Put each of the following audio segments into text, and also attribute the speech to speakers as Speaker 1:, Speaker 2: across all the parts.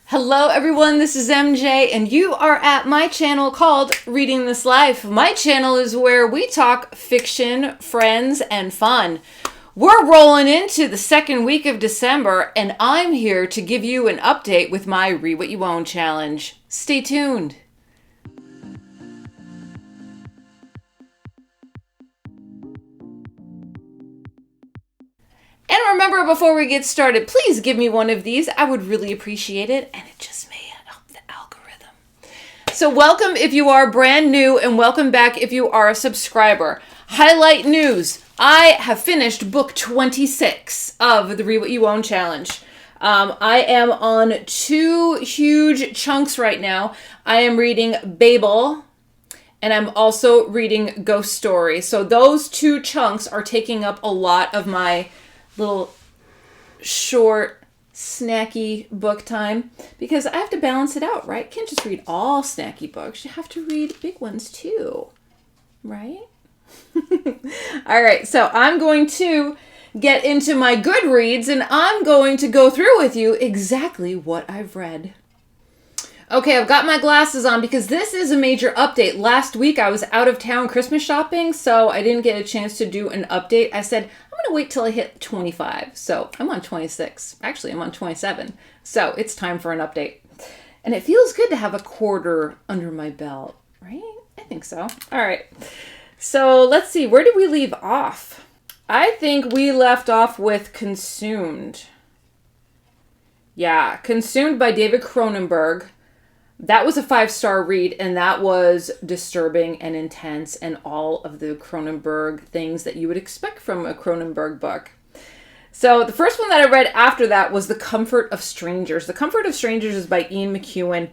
Speaker 1: Hello everyone, this is MJ and you are at my channel called Reading This Life. My channel is where we talk fiction, friends, and fun. We're rolling into the second week of December and I'm here to give you an update with my Read What You Won't challenge. Stay tuned. And remember, before we get started, please give me one of these. I would really appreciate it, and it just may help the algorithm. So welcome if you are brand new, and welcome back if you are a subscriber. Highlight news. I have finished book 26 of the Read What You Won't challenge. I am on two huge chunks right now. I am reading Babel, and I'm also reading Ghost Story. So those two chunks are taking up a lot of my little short snacky book time because I have to balance it out, right? Can't just read all snacky books. You have to read big ones too, right? All right, so I'm going to get into my Goodreads and I'm going to go through with you exactly what I've read. Okay, I've got my glasses on because this is a major update. Last week I was out of town Christmas shopping, so I didn't get a chance to do an update. I said, I'm going to wait till I hit 25. So I'm on 26. Actually, I'm on 27. So it's time for an update. And it feels good to have a quarter under my belt, right? I think so. All right. So let's see. Where did we leave off? I think we left off with Consumed. Yeah, Consumed by David Cronenberg. That was a 5-star read, and that was disturbing and intense and all of the Cronenberg things that you would expect from a Cronenberg book. So the first one that I read after that was The Comfort of Strangers. The Comfort of Strangers is by Ian McEwan.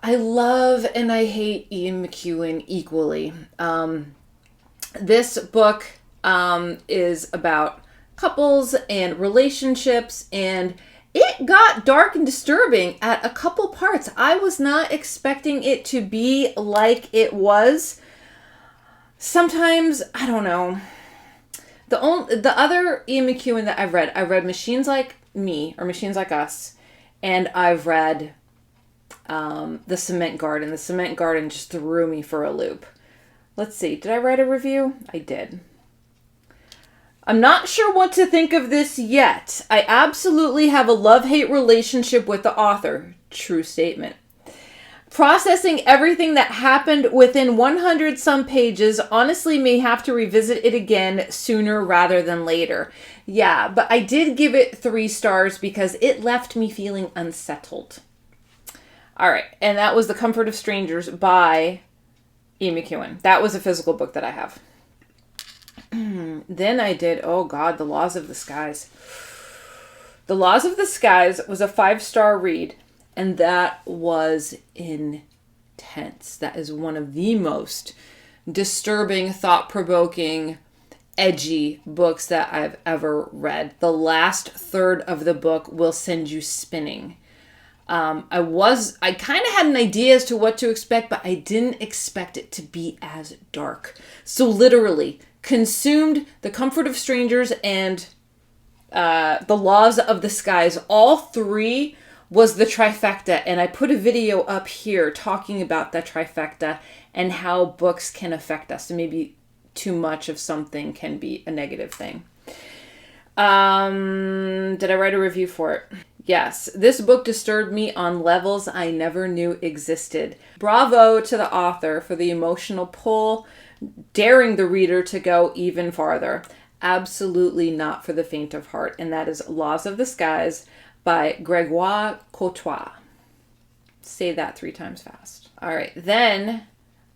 Speaker 1: I love and I hate Ian McEwan equally. This book is about couples and relationships, and it got dark and disturbing at a couple parts. I was not expecting it to be like it was. Sometimes, I don't know. The other Ian McEwan that I read Machines Like Me, or Machines Like Us, and I've read The Cement Garden. The Cement Garden just threw me for a loop. Let's see, did I write a review? I did. I'm not sure what to think of this yet. I absolutely have a love-hate relationship with the author. True statement. Processing everything that happened within 100 some pages, honestly may have to revisit it again sooner rather than later. Yeah, but I did give it 3 stars because it left me feeling unsettled. All right, and that was The Comfort of Strangers by Ian McEwan. That was a physical book that I have. Then I did, oh God, The Laws of the Skies. The Laws of the Skies was a 5-star read, and that was intense. That is one of the most disturbing, thought-provoking, edgy books that I've ever read. The last third of the book will send you spinning. I kind of had an idea as to what to expect, but I didn't expect it to be as dark. So literally, Consumed, The Comfort of Strangers, and The Laws of the Skies. All 3 was the trifecta, and I put a video up here talking about that trifecta and how books can affect us. And maybe too much of something can be a negative thing. Did I write a review for it? Yes, this book disturbed me on levels I never knew existed. Bravo to the author for the emotional pull, daring the reader to go even farther. Absolutely not for the faint of heart. And that is Laws of the Skies by Gregoire Courtois. Say that 3 times fast. All right, then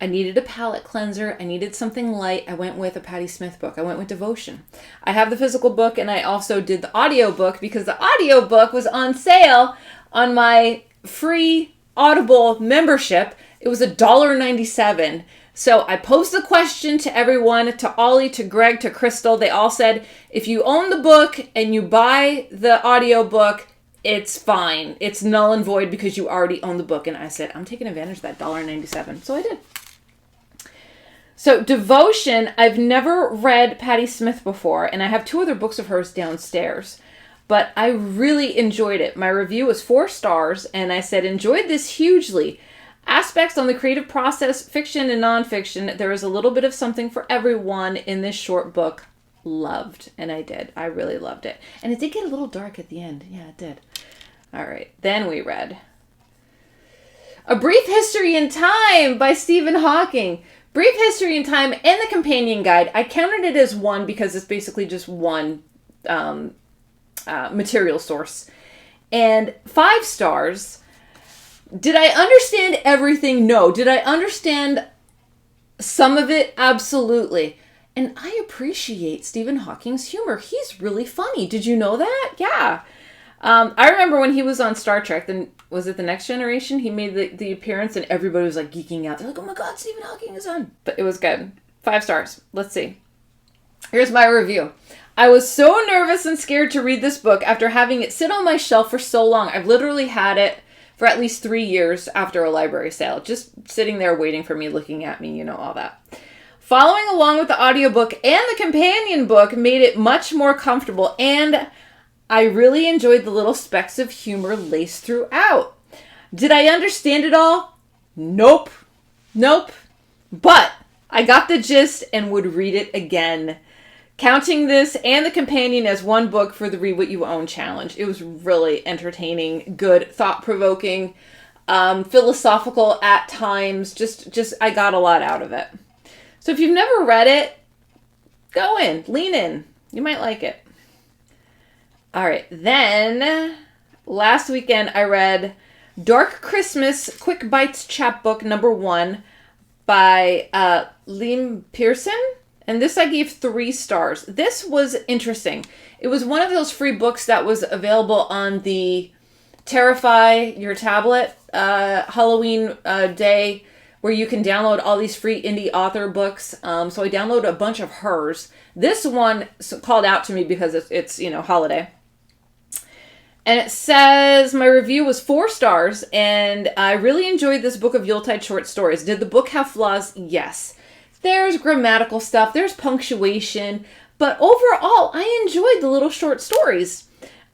Speaker 1: I needed a palate cleanser. I needed something light. I went with a Patti Smith book. I went with Devotion. I have the physical book, and I also did the audio book because the audio book was on sale on my free Audible membership. It was $1.97. So I posed the question to everyone, to Ollie, to Greg, to Crystal. They all said, if you own the book and you buy the audio book, it's fine. It's null and void because you already own the book. And I said, I'm taking advantage of that $1.97. So I did. So Devotion, I've never read Patti Smith before, and I have 2 other books of hers downstairs. but I really enjoyed it. My review was 4 stars, and I said, enjoyed this hugely. Aspects on the creative process, fiction and nonfiction. There is a little bit of something for everyone in this short book. Loved. And I did. I really loved it. And it did get a little dark at the end. Yeah, it did. All right. Then we read A Brief History in Time by Stephen Hawking. Brief History in Time and the companion guide. I counted it as one because it's basically just one material source. And 5 stars. Did I understand everything? No. Did I understand some of it? Absolutely. And I appreciate Stephen Hawking's humor. He's really funny. Did you know that? Yeah. I remember when he was on Star Trek, then was it The Next Generation? He made the appearance and everybody was like geeking out. They're like, oh my God, Stephen Hawking is on. But it was good. 5 stars. Let's see. Here's my review. I was so nervous and scared to read this book after having it sit on my shelf for so long. I've literally had it for at least 3 years after a library sale. Just sitting there waiting for me, looking at me, you know, all that. Following along with the audiobook and the companion book made it much more comfortable, and I really enjoyed the little specks of humor laced throughout. Did I understand it all? Nope. But I got the gist and would read it again. Counting this and the companion as one book for the Read What You Own challenge. It was really entertaining, good, thought-provoking, philosophical at times. Just I got a lot out of it. So if you've never read it, go in, lean in. You might like it. All right, then last weekend I read Dark Christmas Quick Bites Chapbook #1 by Leanbh Pearson. And this I gave 3 stars. This was interesting. It was one of those free books that was available on the Terrify Your Tablet Halloween day, where you can download all these free indie author books. So I downloaded a bunch of hers. This one called out to me because it's holiday. And it says, my review was 4 stars, and I really enjoyed this book of Yuletide short stories. Did the book have flaws? Yes. There's grammatical stuff, there's punctuation, but overall, I enjoyed the little short stories.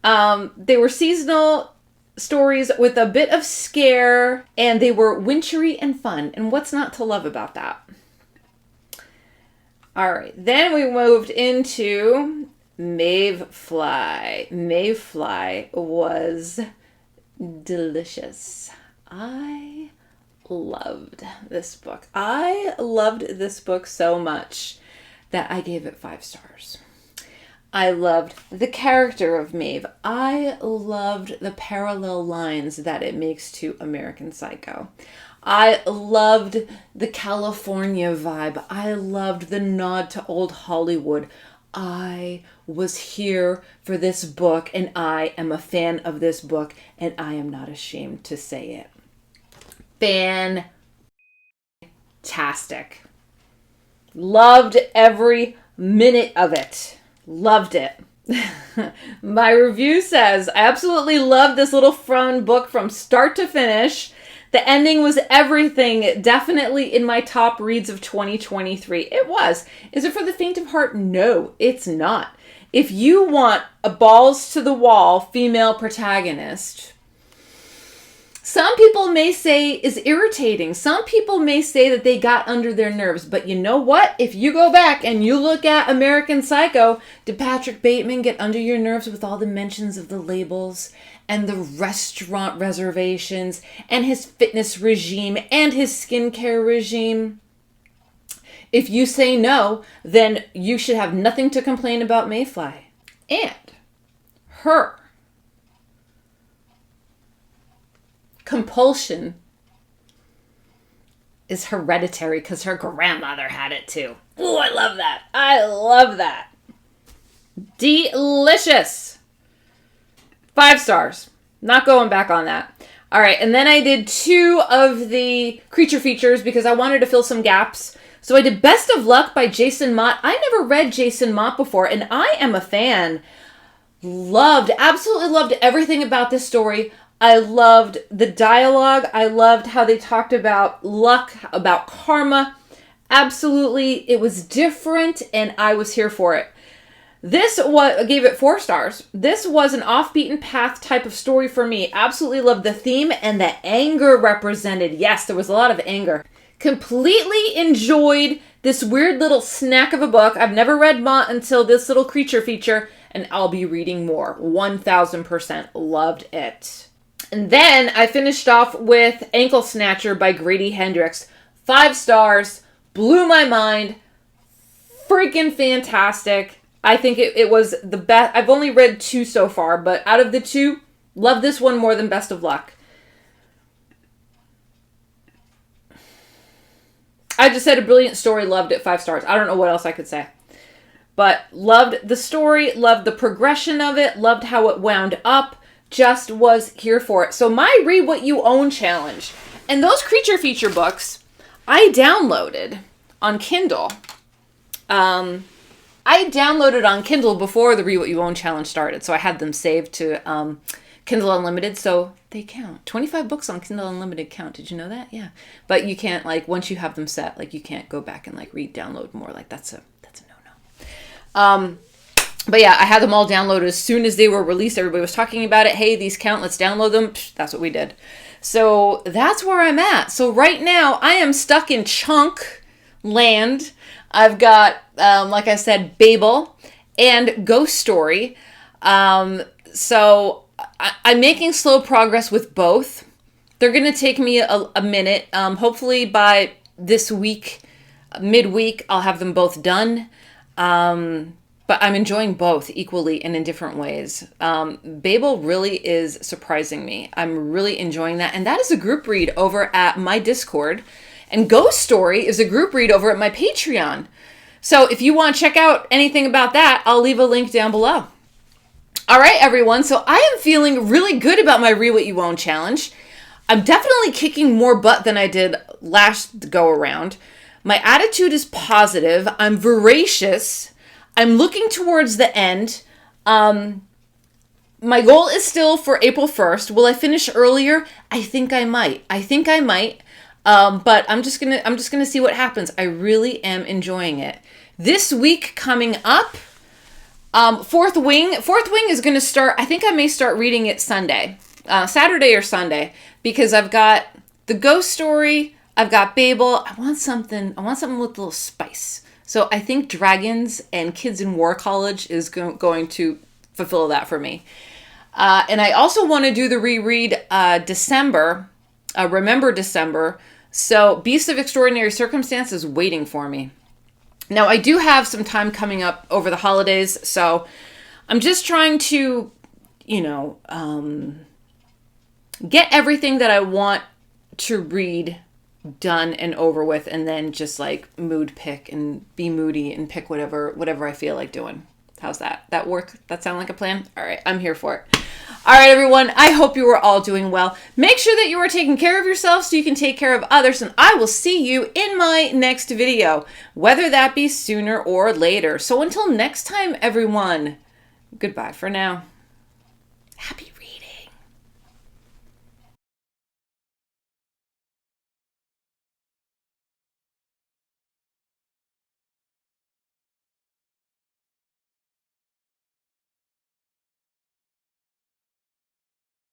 Speaker 1: They were seasonal stories with a bit of scare, and they were wintry and fun. And what's not to love about that? All right, then we moved into Maeve Fly. Maeve Fly was delicious. I loved this book. I loved this book so much that I gave it 5 stars. I loved the character of Maeve. I loved the parallel lines that it makes to American Psycho. I loved the California vibe. I loved the nod to old Hollywood. I was here for this book, and I am a fan of this book, and I am not ashamed to say it. Fantastic. Loved every minute of it. Loved it. My review says, I absolutely loved this little fun book from start to finish. The ending was everything. Definitely in my top reads of 2023. It was. Is it for the faint of heart? No, it's not. If you want a balls to the wall female protagonist, some people may say is irritating. Some people may say that they got under their nerves. But you know what? If you go back and you look at American Psycho, did Patrick Bateman get under your nerves with all the mentions of the labels and the restaurant reservations and his fitness regime and his skincare regime? If you say no, then you should have nothing to complain about Maeve Fly. And her compulsion is hereditary because her grandmother had it too. Oh, I love that. I love that. Delicious. 5 stars. Not going back on that. All right, and then I did 2 of the creature features because I wanted to fill some gaps. So I did Best of Luck by Jason Mott. I never read Jason Mott before, and I am a fan. Absolutely loved everything about this story. I loved the dialogue. I loved how they talked about luck, about karma. Absolutely, it was different, and I was here for it. I gave it 4 stars. This was an off-beaten path type of story for me. Absolutely loved the theme and the anger represented. Yes, there was a lot of anger. Completely enjoyed this weird little snack of a book. I've never read Mott until this little creature feature, and I'll be reading more. 1000% loved it. And then I finished off with Ankle Snatcher by Grady Hendrix. 5 stars. Blew my mind. Freaking fantastic. I think it was the best. I've only read 2 so far, but out of the 2, love this one more than Best of Luck. I just said a brilliant story, loved it, 5 stars. I don't know what else I could say. But loved the story, loved the progression of it, loved how it wound up, just was here for it. So my Read What You Own challenge. And those creature feature books, I downloaded on Kindle. I downloaded on Kindle before the Read What You Own challenge started. So I had them saved to Kindle Unlimited, so they count. 25 books on Kindle Unlimited count. Did you know that? Yeah. But you can't, like, once you have them set, like, you can't go back and, like, download more. Like, that's a no-no. But yeah, I had them all downloaded as soon as they were released. Everybody was talking about it. Hey, these count. Let's download them. Psh, that's what we did. So that's where I'm at. So right now, I am stuck in chunk land. I've got, like I said, Babel and Ghost Story. So I'm making slow progress with both. They're going to take me a minute. Hopefully by this week, midweek, I'll have them both done. But I'm enjoying both equally and in different ways. Babel really is surprising me. I'm really enjoying that. And that is a group read over at my Discord. And Ghost Story is a group read over at my Patreon. So if you want to check out anything about that, I'll leave a link down below. All right, everyone. So I am feeling really good about my Read What You Own challenge. I'm definitely kicking more butt than I did last go around. My attitude is positive. I'm voracious. I'm looking towards the end. My goal is still for April 1st. Will I finish earlier? I think I might. But I'm just gonna see what happens. I really am enjoying it. This week coming up, Fourth Wing is gonna start. I think I may start reading it Saturday or Sunday, because I've got the Ghost Story. I've got Babel. I want something with a little spice. So I think Dragons and Kids in War College is going to fulfill that for me. And I also want to do the reread December. Remember December. So Beasts of Extraordinary Circumstances waiting for me. Now I do have some time coming up over the holidays, so I'm just trying to, get everything that I want to read done and over with, and then just like mood pick and be moody and pick whatever I feel like doing. How's that? That work? That sound like a plan? All right, I'm here for it. All right, everyone, I hope you are all doing well. Make sure that you are taking care of yourself so you can take care of others, and I will see you in my next video, whether that be sooner or later. So until next time, everyone, goodbye for now. Happy